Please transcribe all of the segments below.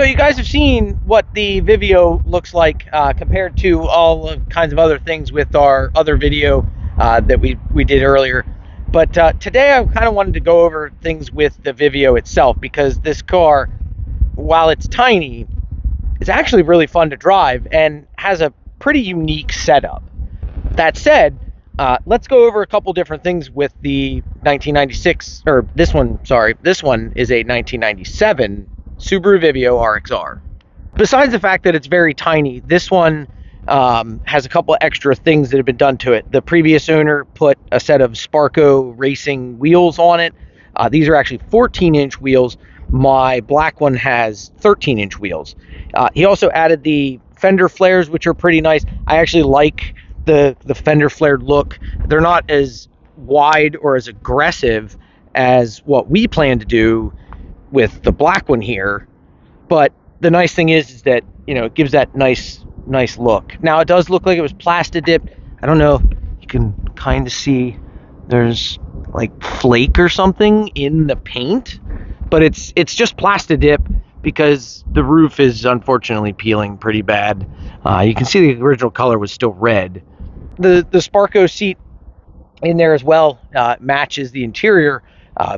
you guys have seen what the Vivio looks like compared to all kinds of other things with our other video that we did earlier. But today I kind of wanted to go over things with the Vivio itself, because this car, while it's tiny, is actually really fun to drive and has a pretty unique setup. That said, let's go over a couple different things with the 1996, or this one is a 1997 Subaru Vivio RX-R. Besides the fact that it's very tiny, this one has a couple extra things that have been done to it. The previous owner put a set of Sparco racing wheels on it. These are actually 14-inch wheels. My black one has 13-inch wheels. He also added the fender flares, which are pretty nice. I actually like the fender flared look. They're not as wide or as aggressive as what we plan to do with the black one here, but the nice thing is that, you know, it gives that nice look. Now it does look like it was plasti dipped. I don't know, you can kind of see there's like flake or something in the paint, but it's just plasti dip because the roof is unfortunately peeling pretty bad. You can see the original color was still red. The Sparco seat in there as well matches the interior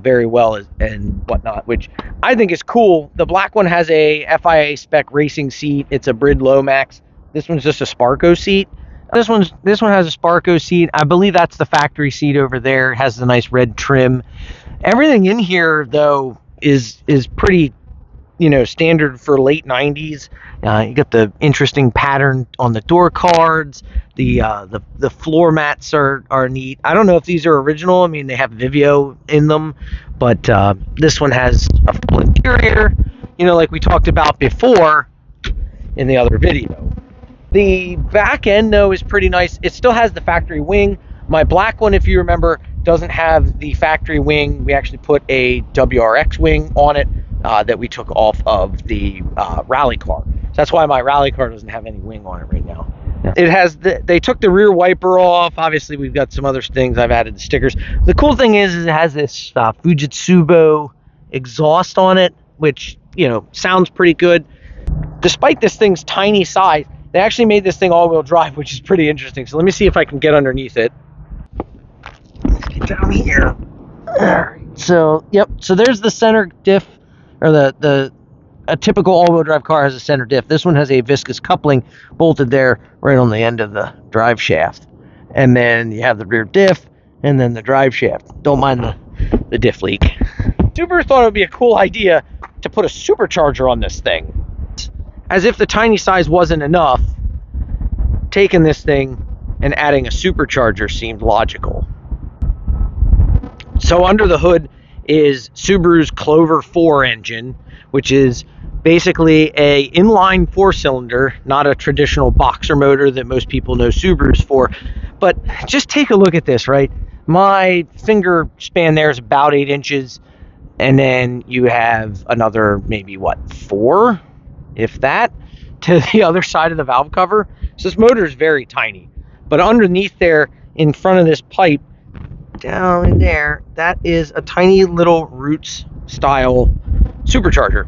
very well and whatnot, which I think is cool. The black one has a FIA spec racing seat. It's a Brid Lomax. This one's just a Sparco seat. This one has a Sparco seat. I believe that's the factory seat over there. It has the nice red trim. Everything in here though is pretty, you know, standard for late 90s. You got the interesting pattern on the door cards. The floor mats are neat. I don't know if these are original. I mean, they have Vivio in them, but this one has a full interior, you know, like we talked about before in the other video. The back end though is pretty nice. It still has the factory wing. My black one, if you remember, doesn't have the factory wing. We actually put a WRX wing on it that we took off of the rally car. So that's why my rally car doesn't have any wing on it right now. Yeah. It has they took the rear wiper off. Obviously, we've got some other things. I've added the stickers. The cool thing is it has this Fujitsu exhaust on it, which, you know, sounds pretty good. Despite this thing's tiny size, they actually made this thing all-wheel drive, which is pretty interesting. So let me see if I can get underneath it. Let's get down here. All right. So, yep. So there's the center diff, or a typical all-wheel drive car has a center diff. This one has a viscous coupling bolted there right on the end of the drive shaft. And then you have the rear diff and then the drive shaft. Don't mind the diff leak. Subaru thought it would be a cool idea to put a supercharger on this thing. As if the tiny size wasn't enough, taking this thing and adding a supercharger seemed logical. So under the hood is Subaru's Clover 4 engine, which is basically a inline 4-cylinder, not a traditional boxer motor that most people know Subarus for. But just take a look at this, right? My finger span there is about 8 inches, and then you have another maybe, what, 4, if that, to the other side of the valve cover. So this motor is very tiny. But underneath there, in front of this pipe, down in there, that is a tiny little Roots style supercharger.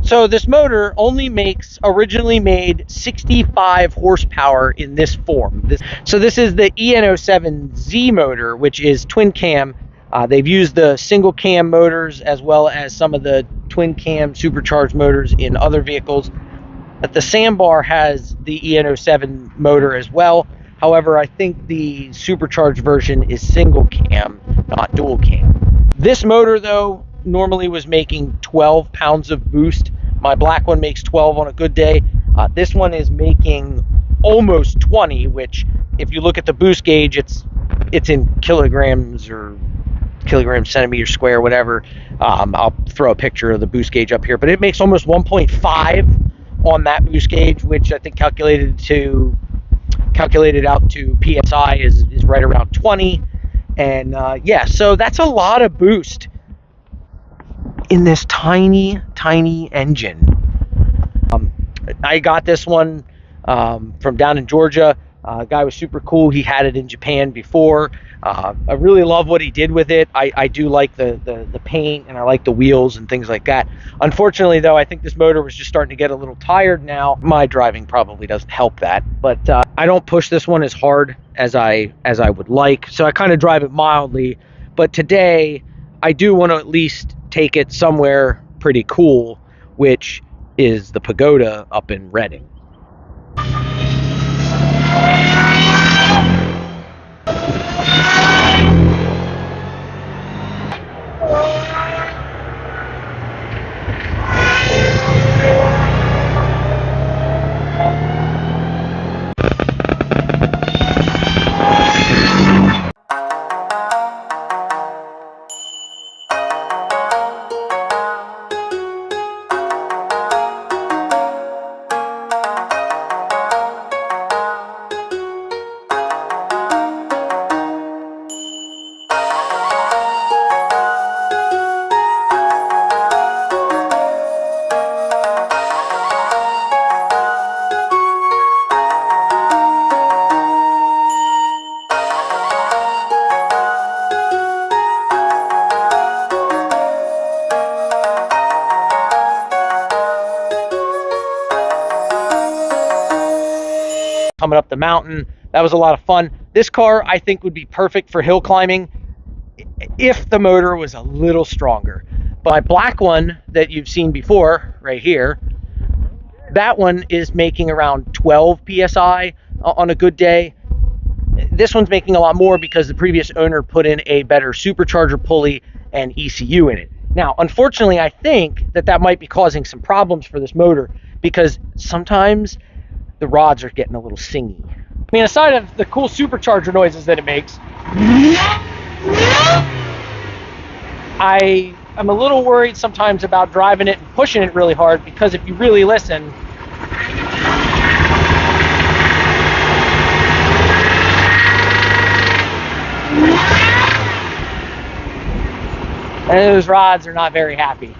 So this motor originally made 65 horsepower in this form. This is the EN07Z motor, which is twin cam. They've used the single cam motors as well as some of the twin cam supercharged motors in other vehicles. But the Sandbar has the EN07 motor as well. However, I think the supercharged version is single cam, not dual cam. This motor, though, normally was making 12 pounds of boost. My black one makes 12 on a good day. This one is making almost 20, which, if you look at the boost gauge, it's in kilograms or kilograms, centimeters square, whatever. I'll throw a picture of the boost gauge up here, but it makes almost 1.5 on that boost gauge, which I think calculated out to PSI is right around 20. And yeah, so that's a lot of boost in this tiny engine. I got this one from down in Georgia Guy was super cool. He had it in Japan before. I really love what he did with it. I do like the paint, and I like the wheels and things like that. Unfortunately, though, I think this motor was just starting to get a little tired now. My driving probably doesn't help that, but I don't push this one as hard as I would like, so I kind of drive it mildly. But today, I do want to at least take it somewhere pretty cool, which is the Pagoda up in Reading. Coming up the mountain, that was a lot of fun. This car, I think, would be perfect for hill climbing if the motor was a little stronger. But my black one that you've seen before right here, that one is making around 12 psi on a good day. This one's making a lot more because the previous owner put in a better supercharger pulley and ECU in it. Now, unfortunately, I think that might be causing some problems for this motor, because sometimes the rods are getting a little singy. I mean, aside of the cool supercharger noises that it makes, I'm a little worried sometimes about driving it and pushing it really hard, because if you really listen, and those rods are not very happy.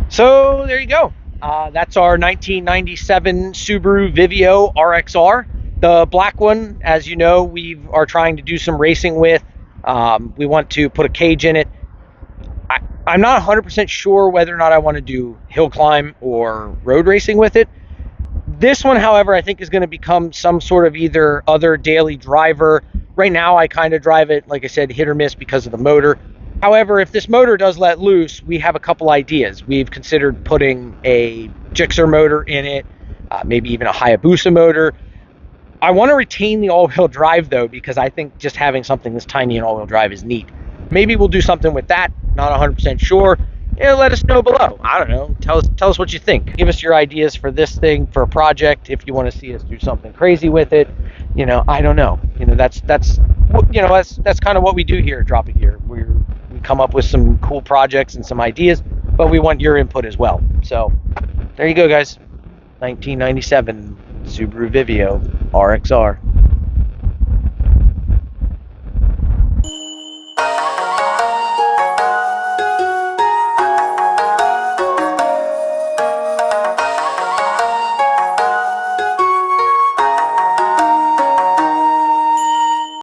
So there you go. That's our 1997 Subaru Vivio RX-R. The black one, as you know, we are trying to do some racing with. We want to put a cage in it. I'm not 100% sure whether or not I want to do hill climb or road racing with it. This one, however, I think is going to become some sort of either other daily driver. Right now, I kind of drive it, like I said, hit or miss because of the motor. However, if this motor does let loose, we have a couple ideas. We've considered putting a Gixxer motor in it, maybe even a Hayabusa motor. I want to retain the all-wheel drive, though, because I think just having something this tiny in all-wheel drive is neat. Maybe we'll do something with that. Not 100% sure. Yeah, let us know below. I don't know. Tell us what you think. Give us your ideas for this thing, for a project. If you want to see us do something crazy with it, you know, I don't know. You know, that's kind of what we do here at Drop It Gear. We come up with some cool projects and some ideas, but we want your input as well. So there you go, guys. 1997 Subaru Vivio RX-R.